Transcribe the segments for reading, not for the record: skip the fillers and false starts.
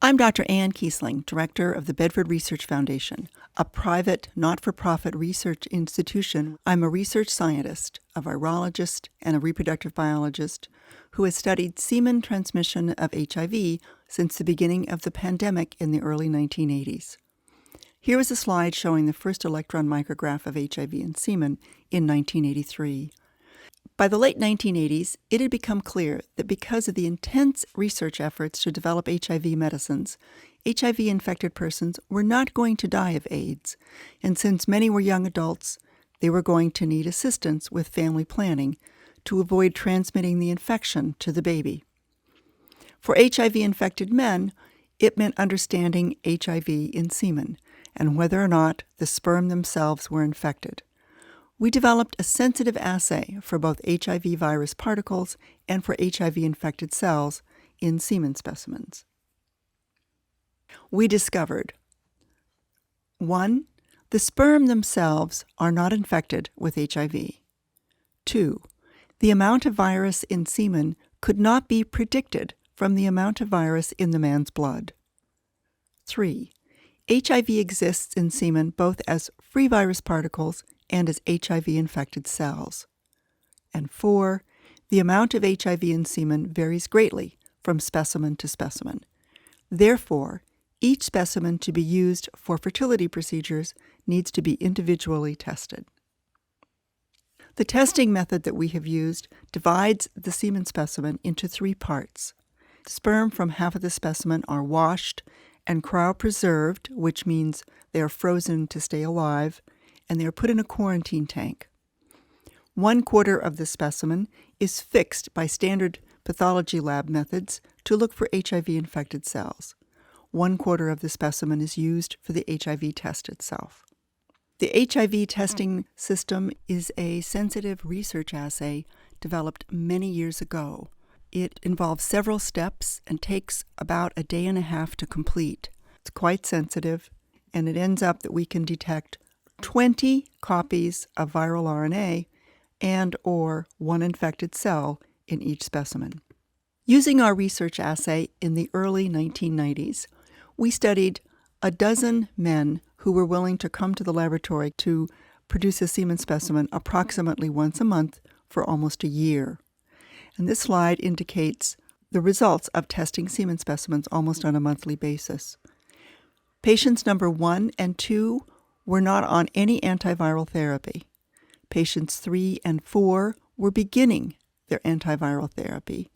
I'm Dr. Ann Kiesling, Director of the Bedford Research Foundation, a private, not-for-profit research institution. I'm a research scientist, a virologist, and a reproductive biologist who has studied semen transmission of HIV since the beginning of the pandemic in the early 1980s. Here is a slide showing the first electron micrograph of HIV in semen in 1983. By the late 1980s, it had become clear that because of the intense research efforts to develop HIV medicines, HIV-infected persons were not going to die of AIDS, and since many were young adults, they were going to need assistance with family planning to avoid transmitting the infection to the baby. For HIV-infected men, it meant understanding HIV in semen and whether or not the sperm themselves were infected. We developed a sensitive assay for both HIV virus particles and for HIV-infected cells in semen specimens. We discovered 1. The sperm themselves are not infected with HIV. 2. The amount of virus in semen could not be predicted from the amount of virus in the man's blood. 3. HIV exists in semen both as free virus particles and as HIV-infected cells. And 4, the amount of HIV in semen varies greatly from specimen to specimen. Therefore, each specimen to be used for fertility procedures needs to be individually tested. The testing method that we have used divides the semen specimen into 3 parts. Sperm from half of the specimen are washed and cryopreserved, which means they are frozen to stay alive, and they are put in a quarantine tank. 1/4 of the specimen is fixed by standard pathology lab methods to look for HIV-infected cells. 1/4 of the specimen is used for the HIV test itself. The HIV testing system is a sensitive research assay developed many years ago. It involves several steps and takes about a day and a half to complete. It's quite sensitive, and it ends up that we can detect 20 copies of viral RNA and or 1 infected cell in each specimen. Using our research assay in the early 1990s, we studied a dozen men who were willing to come to the laboratory to produce a semen specimen approximately once a month for almost a year. And this slide indicates the results of testing semen specimens almost on a monthly basis. Patients number 1 and 2 were not on any antiviral therapy. Patients 3 and 4 were beginning their antiviral therapy.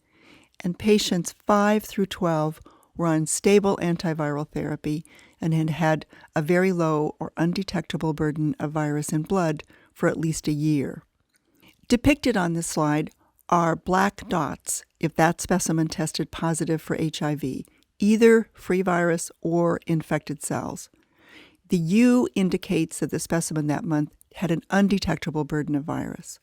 And patients 5 through 12 were on stable antiviral therapy and had had a very low or undetectable burden of virus in blood for at least a year. Depicted on this slide are black dots if that specimen tested positive for HIV, either free virus or infected cells. The U indicates that the specimen that month had an undetectable burden of virus.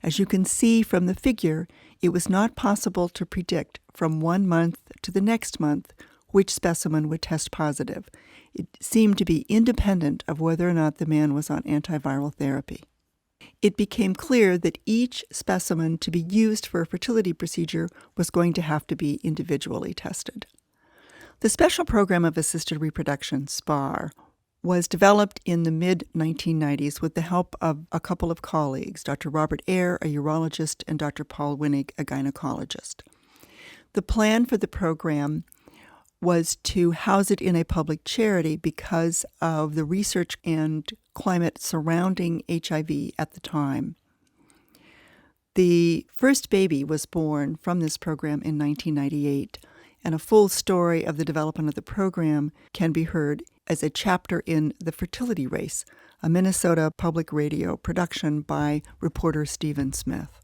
As you can see from the figure, it was not possible to predict from 1 month to the next month which specimen would test positive. It seemed to be independent of whether or not the man was on antiviral therapy. It became clear that each specimen to be used for a fertility procedure was going to have to be individually tested. The Special Program of Assisted Reproduction, SPAR, was developed in the mid-1990s with the help of a couple of colleagues, Dr. Robert Eyre, a urologist, and Dr. Paul Winnig, a gynecologist. The plan for the program was to house it in a public charity because of the research and climate surrounding HIV at the time. The first baby was born from this program in 1998, and a full story of the development of the program can be heard as a chapter in The Fertility Race, a Minnesota public radio production by reporter Stephen Smith.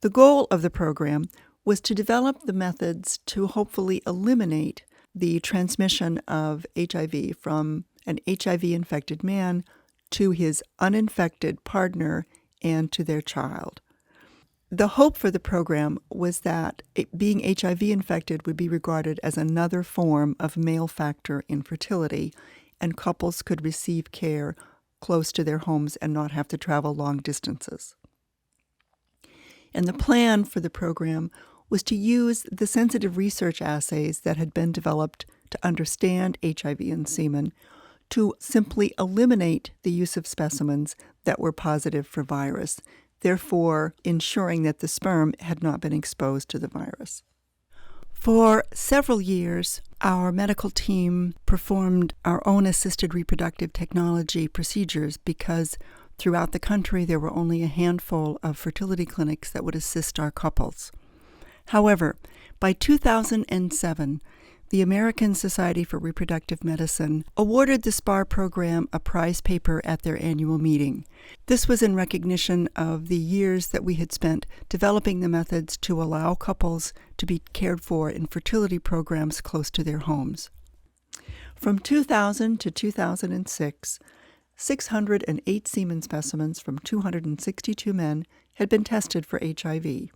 The goal of the program was to develop the methods to hopefully eliminate the transmission of HIV from an HIV-infected man to his uninfected partner and to their child. The hope for the program was that being HIV-infected would be regarded as another form of male factor infertility, and couples could receive care close to their homes and not have to travel long distances. And the plan for the program was to use the sensitive research assays that had been developed to understand HIV in semen to simply eliminate the use of specimens that were positive for virus, therefore ensuring that the sperm had not been exposed to the virus. For several years, our medical team performed our own assisted reproductive technology procedures because throughout the country there were only a handful of fertility clinics that would assist our couples. However, by 2007, the American Society for Reproductive Medicine awarded the SPAR program a prize paper at their annual meeting. This was in recognition of the years that we had spent developing the methods to allow couples to be cared for in fertility programs close to their homes. From 2000 to 2006, 608 semen specimens from 262 men had been tested for HIV.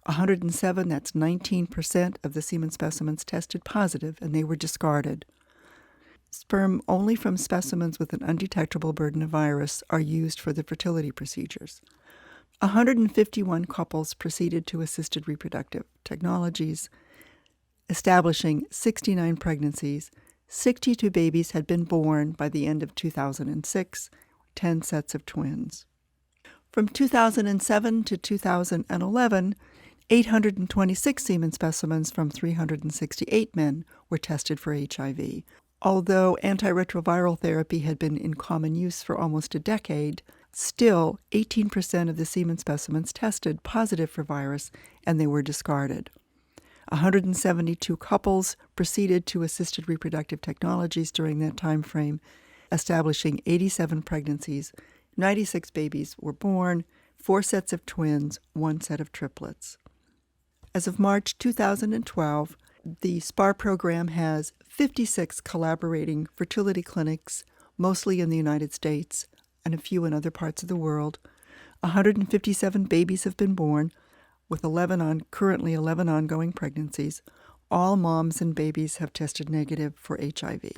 107, that's 19% of the semen specimens tested positive, and they were discarded. Sperm only from specimens with an undetectable burden of virus are used for the fertility procedures. 151 couples proceeded to assisted reproductive technologies, establishing 69 pregnancies. 62 babies had been born by the end of 2006, 10 sets of twins. From 2007 to 2011, 826 semen specimens from 368 men were tested for HIV. Although antiretroviral therapy had been in common use for almost a decade, still 18% of the semen specimens tested positive for virus, and they were discarded. 172 couples proceeded to assisted reproductive technologies during that time frame, establishing 87 pregnancies. 96 babies were born, 4 sets of twins, 1 set of triplets. As of March 2012, the SPAR program has 56 collaborating fertility clinics, mostly in the United States and a few in other parts of the world. 157 babies have been born, with currently 11 ongoing pregnancies. All moms and babies have tested negative for HIV.